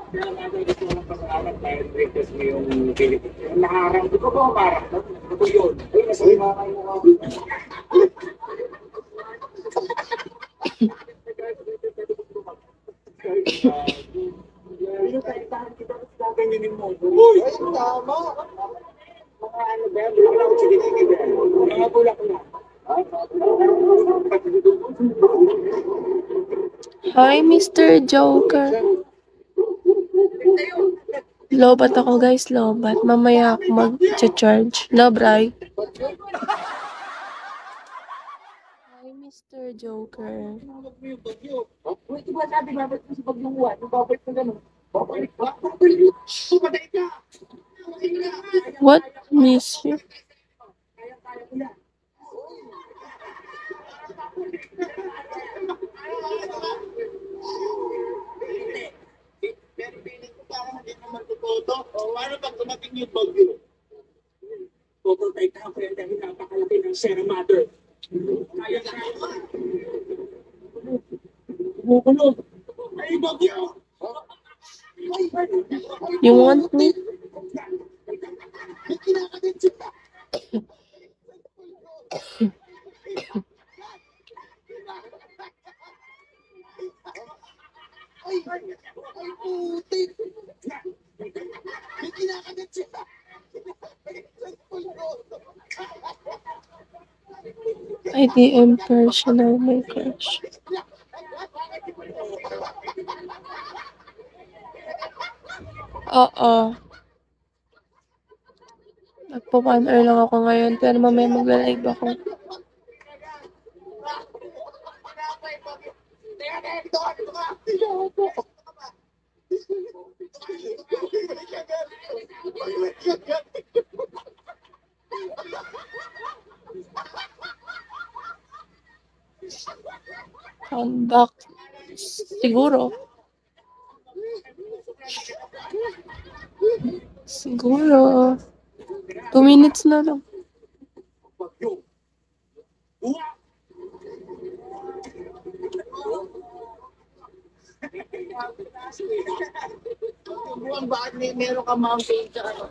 Kaya natin gusto ng pasalamat dahil breakfast mo yung Philippines. Yung naharang, di ko ba umarang? Ito yun. Ay, nasa mga kayo mo. Yung kaintahan kita, gaganyanin mo. Uy! Ay, tama! Mga ano ba yan? Bulak lang sige, sige ba? Mga bulak na. Hi, Mr. Joker. Lobat ako, guys. Lobat. Mamaya ako mag-charge. No, Bri? Hi, Mr. Joker. Uy, diba sabi babalik mo sa bagyong uwan? Yung babalik na gano'n. Babalik ba? Babalik! Sumatay ka! What? Miss you? Kaya-kaya ko yan. Pero feeling ko parang hindi naman totoo to. O ano pag dumating yung bagyo? Pupuntay ka ako yan dahil napakalaki ng Sierra Madre. Kaya-kaya ko. Bumukulog. Ay, bagyo! You want me? May kinakadit sila. Ay, putik! May kinakadit sila. IDM personal my crush. Oo. Nagpo-1 hour lang ako ngayon, pero mamaya magla-live ako. Come back. Siguro. Siguro. 2 minutes na lang. Buwan, bakit meron ka mountain ka ano?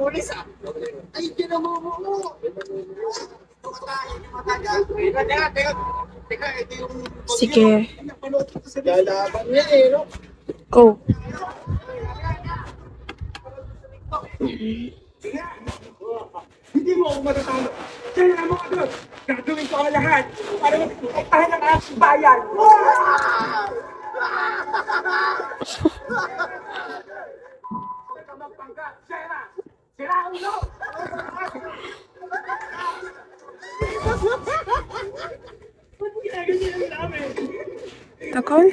Ulis ah! Ay, ginamamo mo! Teka, ito yung... Sige. Lalaban niya eh, no? Go. Hindi mo ako matatalo. Kailangan mo agad. Gagawin ko ang lahat para magpapatahan ng aking bayan. Sira! Sira ang ulo! Ba't mo ginaganyan namin? Takol?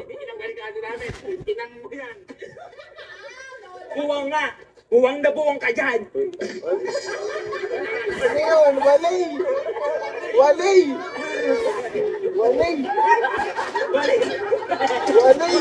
Inanggaligado namin. Inang mo yan. Buwang na! Buwang na buwang ka dyan! Ano yun? Walay! Walay! Walay! Balik! Walay!